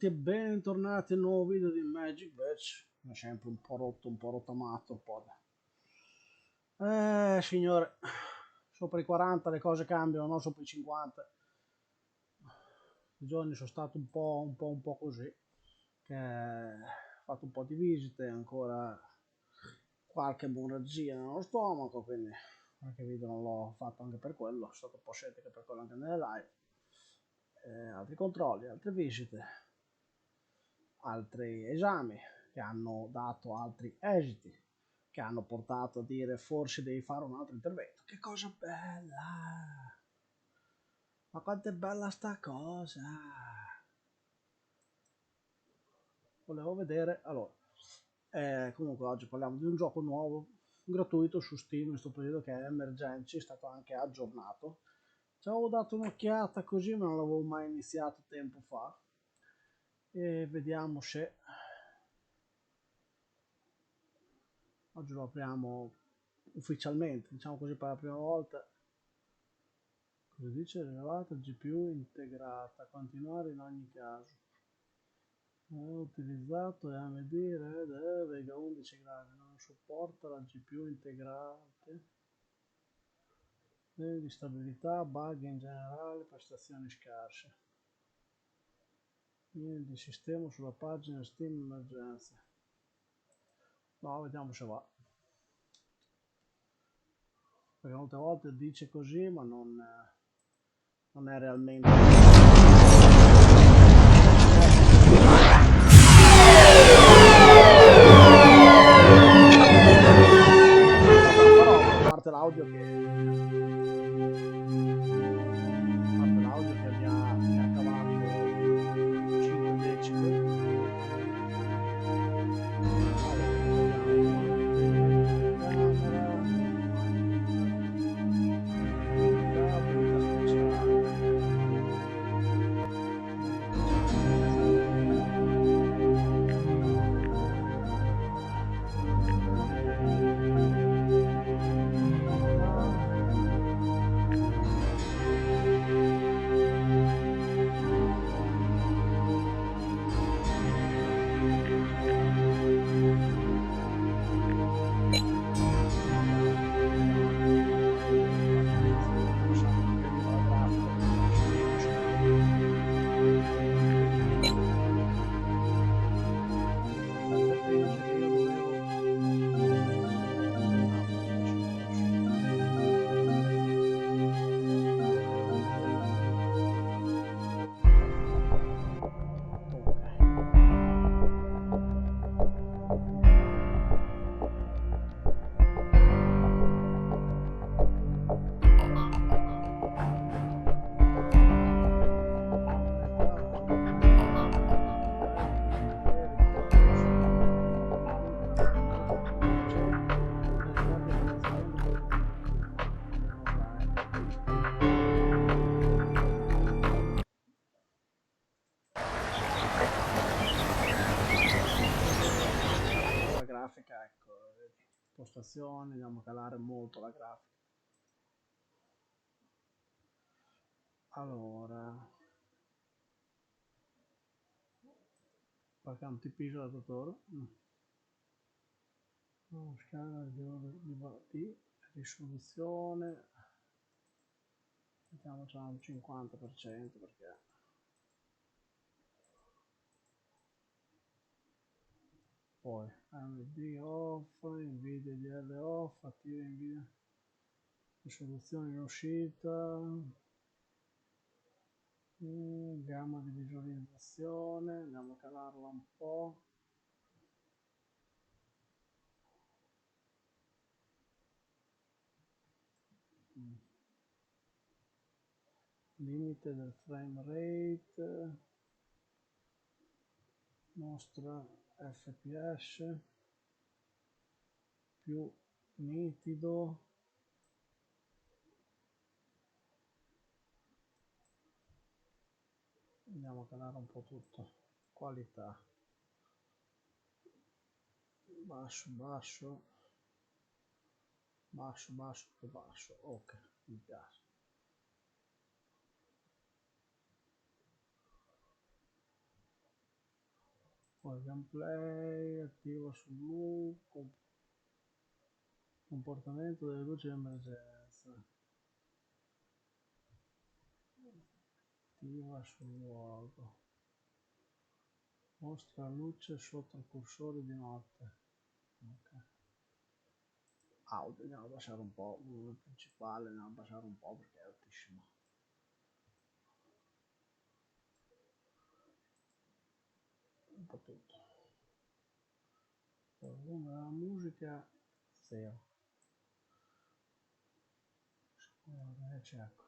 tutti e bentornati al nuovo video di Magic Batch. Come sempre un po' rotto, un po' rottamato, un po'. Signore, sopra i 40 le cose cambiano, non sopra i 50. I giorni sono stato un po' così, che ho fatto un po' di visite, ancora qualche emorragia nello stomaco, quindi qualche video non l'ho fatto anche per quello, sono stato un po' scettico per quello anche nelle live. Altri controlli, altre visite, altri esami che hanno dato altri esiti, che hanno portato a dire forse devi fare un altro intervento. Che cosa bella! Ma quanto è bella sta cosa! Volevo vedere, allora, comunque oggi parliamo di un gioco nuovo, gratuito su Steam in questo periodo, che è Emergency, è stato anche aggiornato. Ci avevo dato un'occhiata così, ma non l'avevo mai iniziato tempo fa. E vediamo se oggi lo apriamo ufficialmente, diciamo così, per la prima volta. Cosa dice? Rilevata GPU integrata, continuare in ogni caso. Utilizzato AMD Red Vega 11 gradi, non supporta la GPU integrante. Di stabilità, bug in generale, prestazioni scarse. Di sistema sulla pagina Steam emergenze. No, vediamo se va. Perché molte volte dice così, ma non è realmente. A parte l'audio che mi ha cavato 5 decibel. La grafica, ecco, impostazioni, andiamo a calare molto la grafica. Allora, perché non ti piso da dottore? Scala di risoluzione, mettiamoci a un 50% perché poi AMD off, Nvidia DL off, attiva Nvidia risoluzione in uscita, gamma di visualizzazione, andiamo a calarla un po'. Limite del frame rate, mostra fps più nitido, andiamo a calare un po' tutto, qualità, basso, ok, mi piace. Poi gameplay, attiva su blu, comportamento delle luci di emergenza, attiva sul luogo, mostra luce sotto il cursore di notte. Okay. Audio, andiamo a abbassare un po', il principale andiamo a abbassare un po' perché è altissimo. Un po' tutto. Il volume della musica 0. Cerco.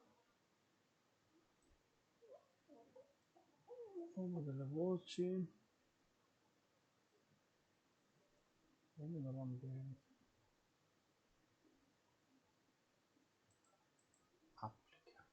Il volume delle voci, il volume dell'ambiente. Applica.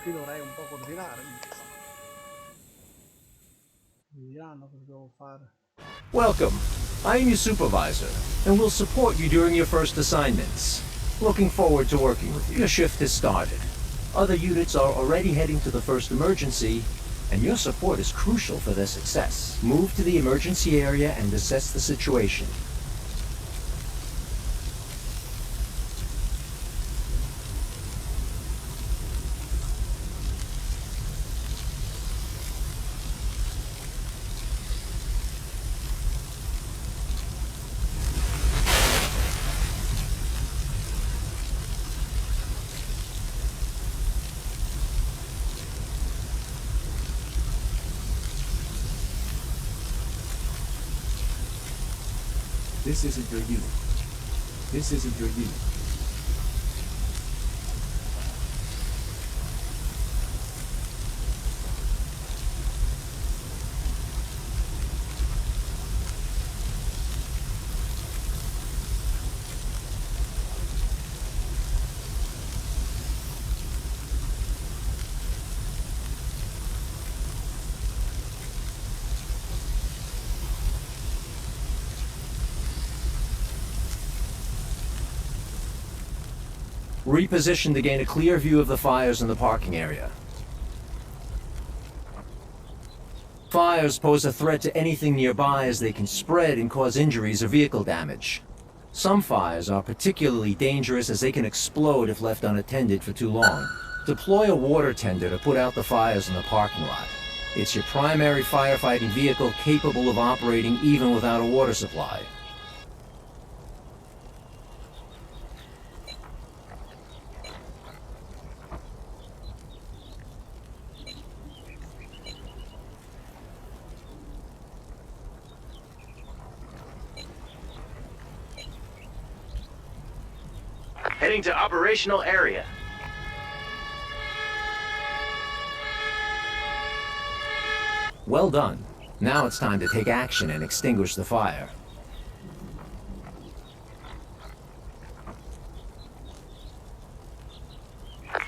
Qui dovrei un po' coordinare. Vediamo cosa devo fare. Welcome. I am your supervisor, and will support you during your first assignments. Looking forward to working with you. Your shift has started. Other units are already heading to the first emergency, and your support is crucial for their success. Move to the emergency area and assess the situation. This isn't your unit. This isn't your unit. Reposition to gain a clear view of the fires in the parking area. Fires pose a threat to anything nearby as they can spread and cause injuries or vehicle damage. Some fires are particularly dangerous as they can explode if left unattended for too long. Deploy a water tender to put out the fires in the parking lot. It's your primary firefighting vehicle capable of operating even without a water supply. Heading to operational area. Well done. Now it's time to take action and extinguish the fire.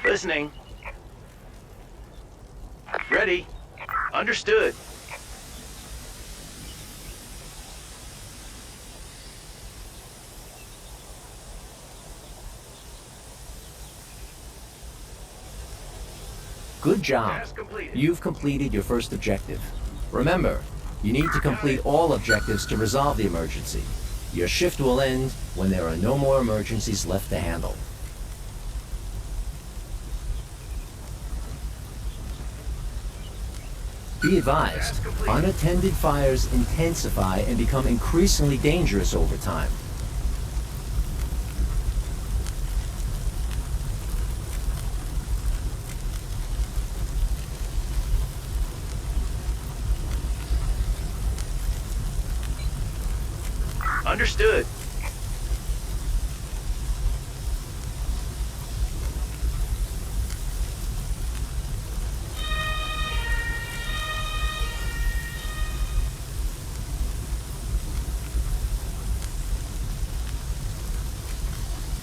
Listening. Ready. Understood. Good job. You've completed your first objective. Remember, you need to complete all objectives to resolve the emergency. Your shift will end when there are no more emergencies left to handle. Be advised, unattended fires intensify and become increasingly dangerous over time. Understood.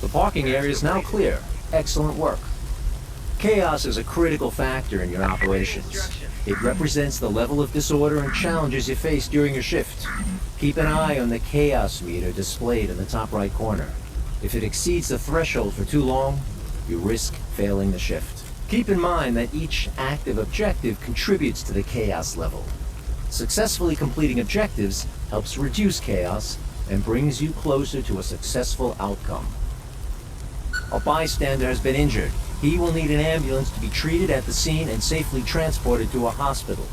The parking area is now clear. Excellent work. Chaos is a critical factor in your operations. It represents the level of disorder and challenges you face during your shift. Keep an eye on the chaos meter displayed in the top right corner. If it exceeds the threshold for too long, you risk failing the shift. Keep in mind that each active objective contributes to the chaos level. Successfully completing objectives helps reduce chaos and brings you closer to a successful outcome. A bystander has been injured. He will need an ambulance to be treated at the scene and safely transported to a hospital.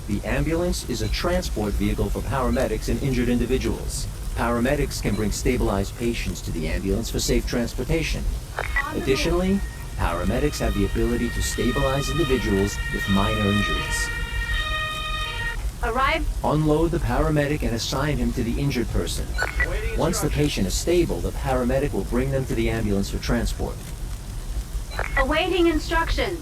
The ambulance is a transport vehicle for paramedics and injured individuals. Paramedics can bring stabilized patients to the ambulance for safe transportation. Additionally, paramedics have the ability to stabilize individuals with minor injuries. Arrive. Unload the paramedic and assign him to the injured person. Once the patient is stable, the paramedic will bring them to the ambulance for transport. Awaiting instructions.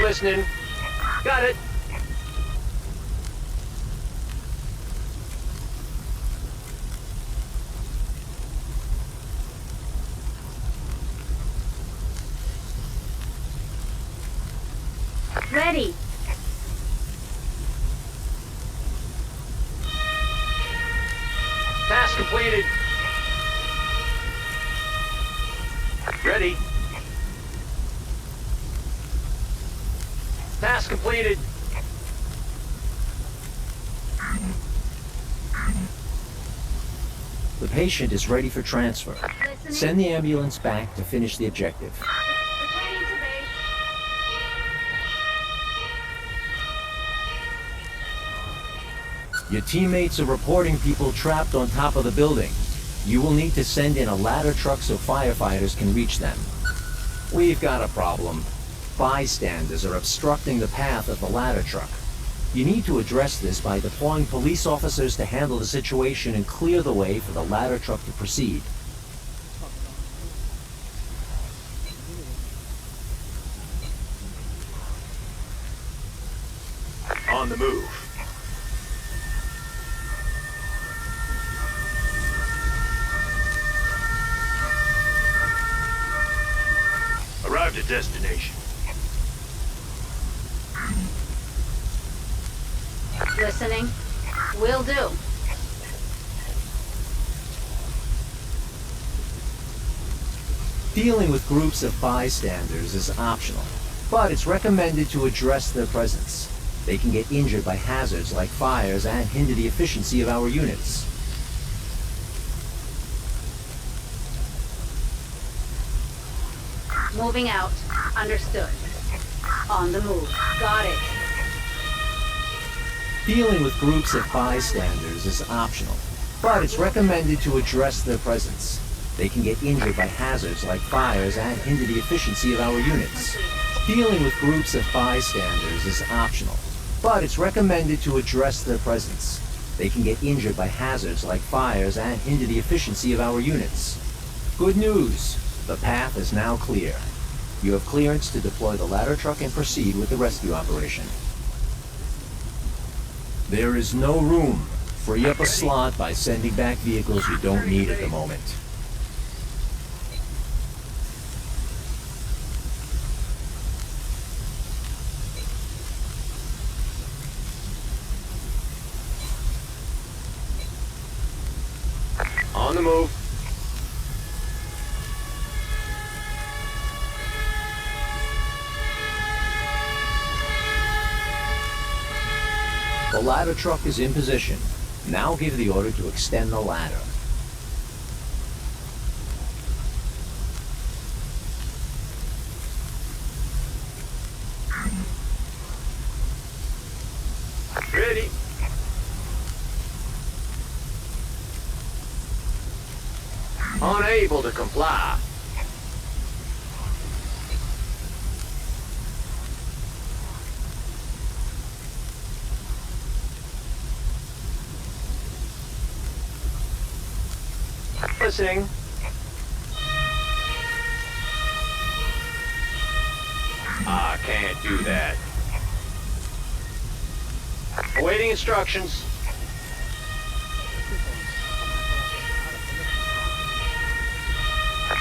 Listening. Got it. Ready. Task completed. Ready. Task completed. The patient is ready for transfer. Listening. Send the ambulance back to finish the objective. Returning to base. Your teammates are reporting people trapped on top of the building. You will need to send in a ladder truck so firefighters can reach them. We've got a problem. Bystanders are obstructing the path of the ladder truck. You need to address this by deploying police officers to handle the situation and clear the way for the ladder truck to proceed. On the move. Arrived at destination. Listening. Will do. Dealing with groups of bystanders is optional, but it's recommended to address their presence. They can get injured by hazards like fires and hinder the efficiency of our units. Moving out. Understood. On the move. Got it. Dealing with groups of bystanders is optional, but it's recommended to address their presence. They can get injured by hazards like fires and hinder the efficiency of our units. Dealing with groups of bystanders is optional, but it's recommended to address their presence. They can get injured by hazards like fires and hinder the efficiency of our units. Good news! The path is now clear. You have clearance to deploy the ladder truck and proceed with the rescue operation. There is no room. Free up a slot by sending back vehicles you don't need at the moment. On the move. The ladder truck is in position. Now give the order to extend the ladder. Ready. Unable to comply. Listening. I can't do that. Awaiting instructions.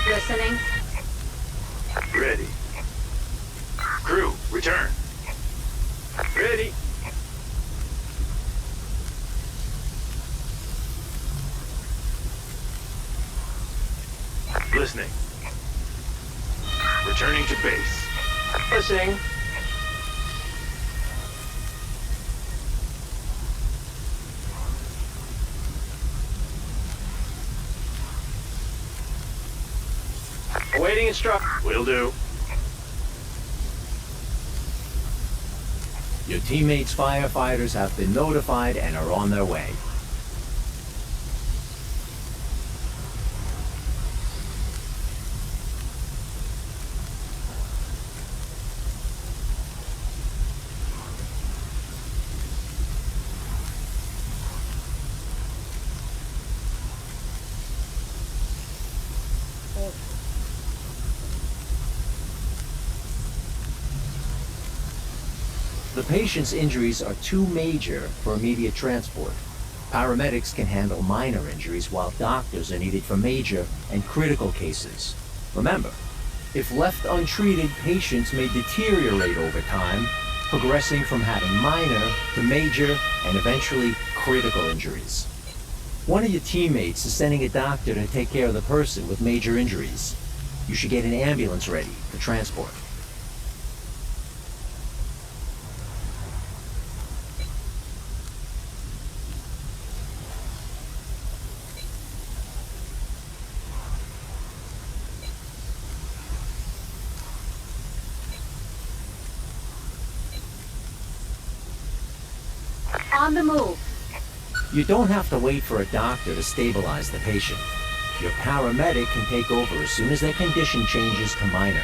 Listening. Ready. Crew, return. Ready. Listening. Returning to base. Listening. Awaiting instructions. Will do. Your teammates' firefighters have been notified and are on their way. The patient's injuries are too major for immediate transport. Paramedics can handle minor injuries while doctors are needed for major and critical cases. Remember, if left untreated, patients may deteriorate over time, progressing from having minor to major and eventually critical injuries. One of your teammates is sending a doctor to take care of the person with major injuries. You should get an ambulance ready for transport. On the move. You don't have to wait for a doctor to stabilize the patient. Your paramedic can take over as soon as their condition changes to minor.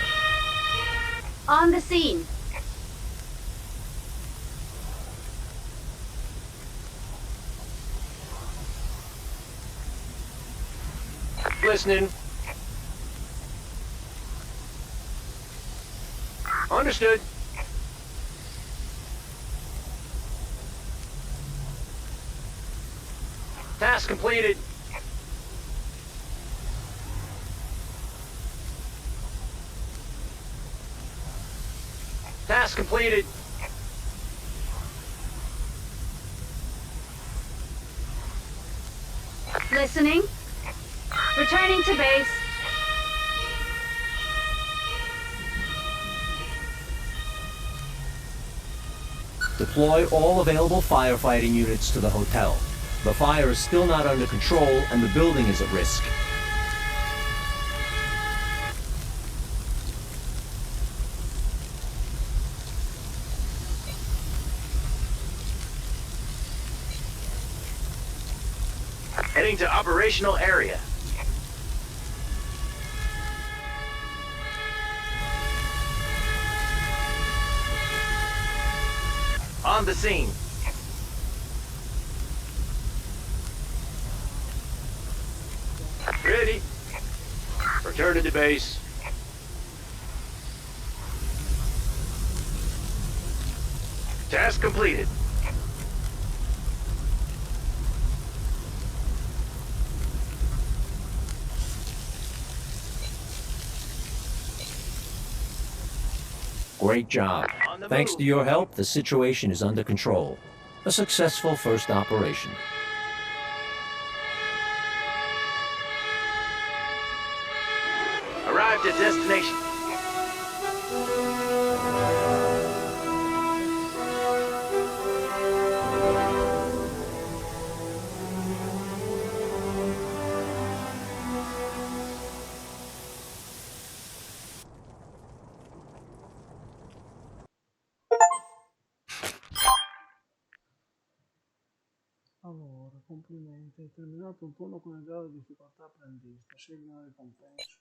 On the scene. Listening. Understood. Task completed. Task completed. Listening. Returning to base. Deploy all available firefighting units to the hotel. The fire is still not under control and the building is at risk. Heading to operational area. On the scene. Ready. Returning to base. Task completed. Great job. Thanks to your help, the situation is under control. A successful first operation. Arrived at destination. Allora, complimenti, hai terminato un turno con il grado di difficoltà apprendista, scegli una ricompensa.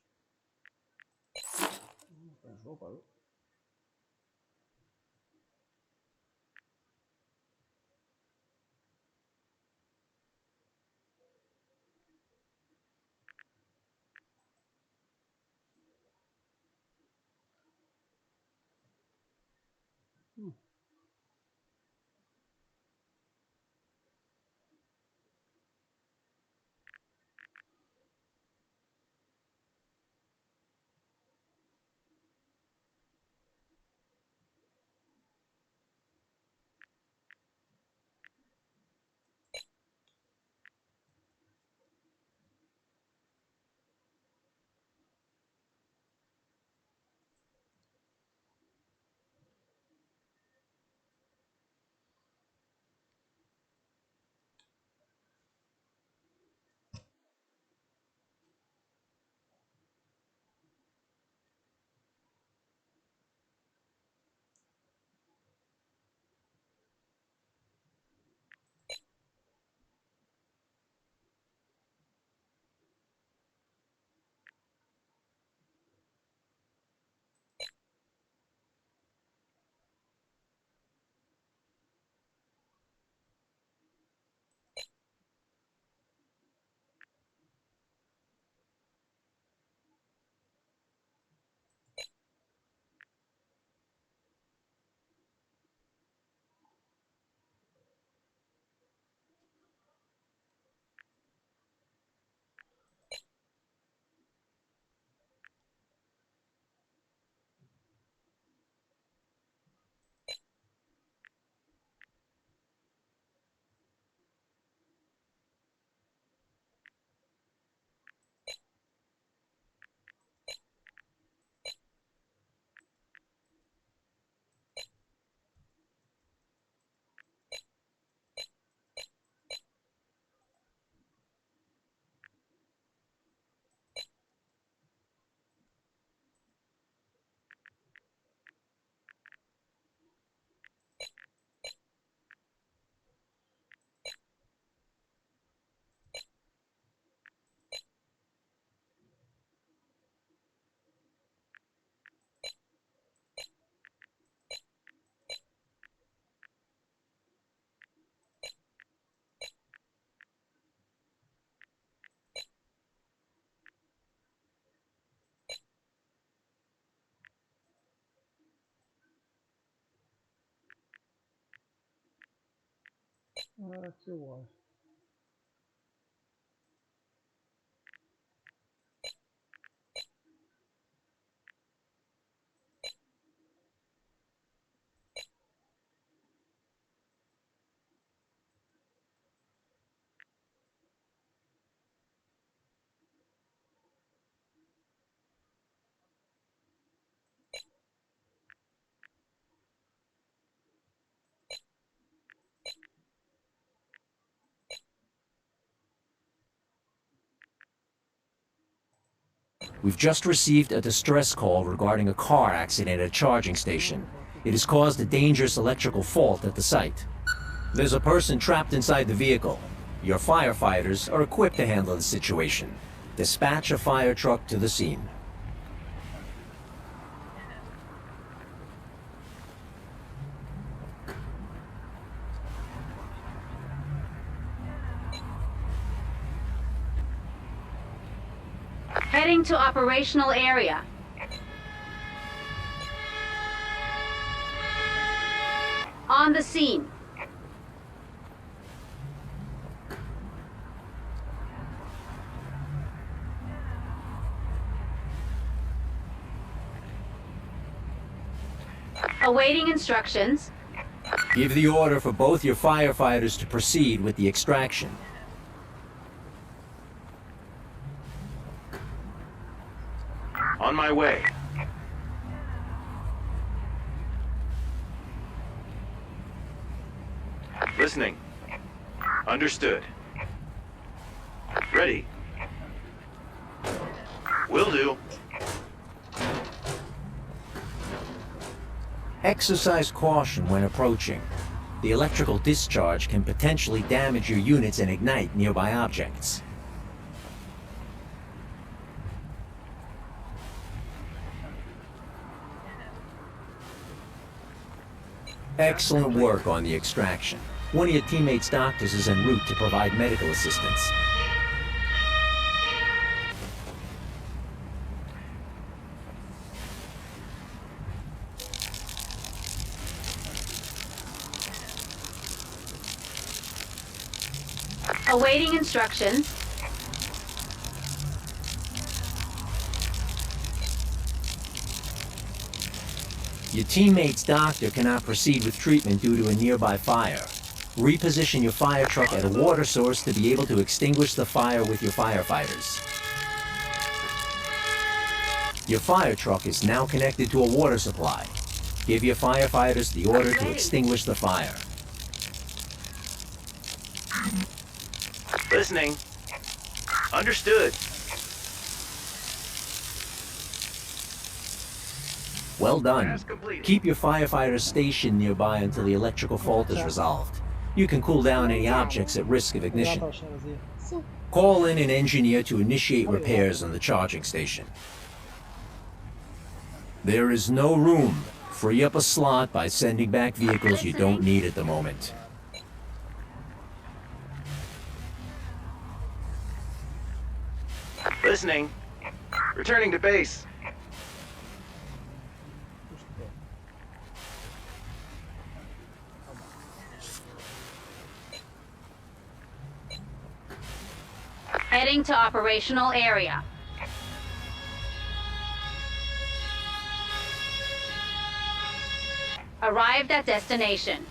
Penso quello. Mm. Che vuoi? We've just received a distress call regarding a car accident at a charging station. It has caused a dangerous electrical fault at the site. There's a person trapped inside the vehicle. Your firefighters are equipped to handle the situation. Dispatch a fire truck to the scene. Heading to operational area. On the scene. Awaiting instructions. Give the order for both your firefighters to proceed with the extraction. On my way. Listening. Understood. Ready. Will do. Exercise caution when approaching. The electrical discharge can potentially damage your units and ignite nearby objects. Excellent work on the extraction. One of your teammates' doctors is en route to provide medical assistance. Awaiting instructions. Your teammate's doctor cannot proceed with treatment due to a nearby fire. Reposition your fire truck at a water source to be able to extinguish the fire with your firefighters. Your fire truck is now connected to a water supply. Give your firefighters the order to extinguish the fire. Listening. Understood. Well done. Task completed. Keep your firefighters stationed nearby until the electrical fault is resolved. You can cool down any objects at risk of ignition. Call in an engineer to initiate repairs on the charging station. There is no room. Free up a slot by sending back vehicles you don't need at the moment. Listening. Returning to base. Heading to operational area. Arrived at destination.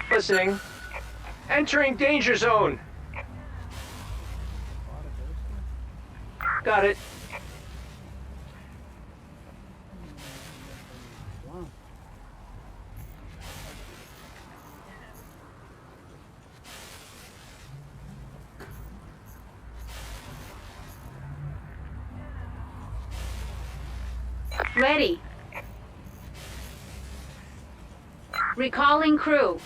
Listening. Entering danger zone. Got it. Ready. Recalling crew.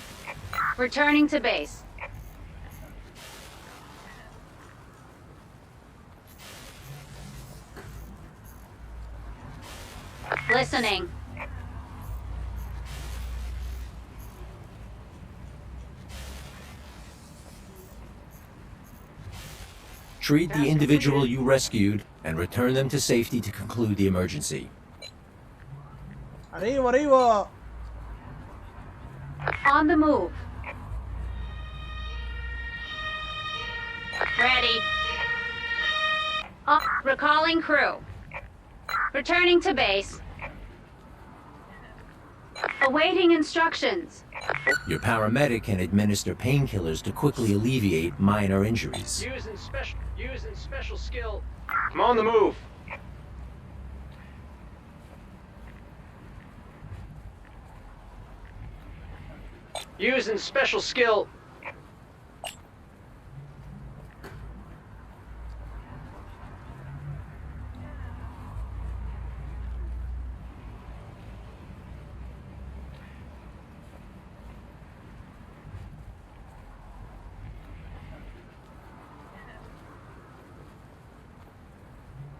Returning to base. Listening. Treat the individual you rescued and return them to safety to conclude the emergency. Arrivo, arrivo! On the move. Ready. Recalling crew. Returning to base. Awaiting instructions. Your paramedic can administer painkillers to quickly alleviate minor injuries. Using special skill. I'm on the move. Using special skill.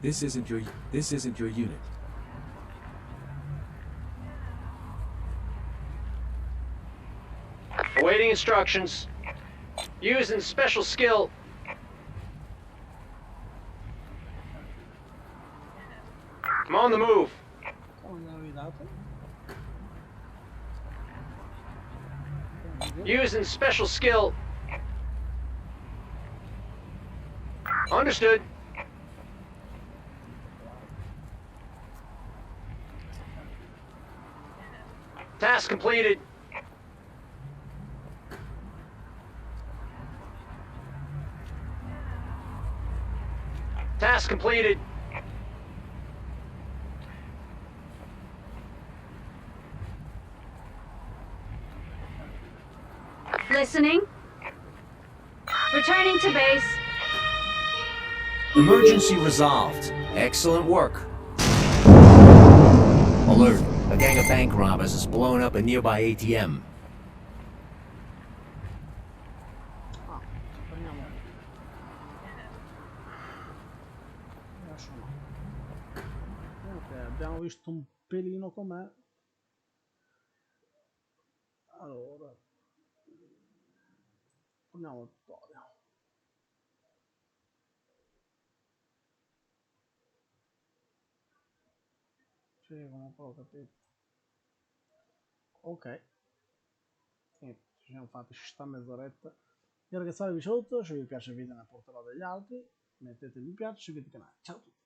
This isn't your unit. Awaiting instructions. Using special skill. I'm on the move. Come mi avevi dato? Using special skill. Understood. Task completed. Task completed. Listening. Returning to base. Emergency resolved. Excellent work. Alert. A gang of bank robbers has blown up a nearby ATM. Ah, prendiamo. Adesso no. Ok, abbiamo visto un pelino com'è. Allora, torniamo al tutorial. Sì, comunque ho capito. Ok, niente, ci siamo fatti sta mezz'oretta. Io ragazzi vi saluto, se vi piace il video ne porterò degli altri, mettete mi piace, seguite il canale. Ciao a tutti.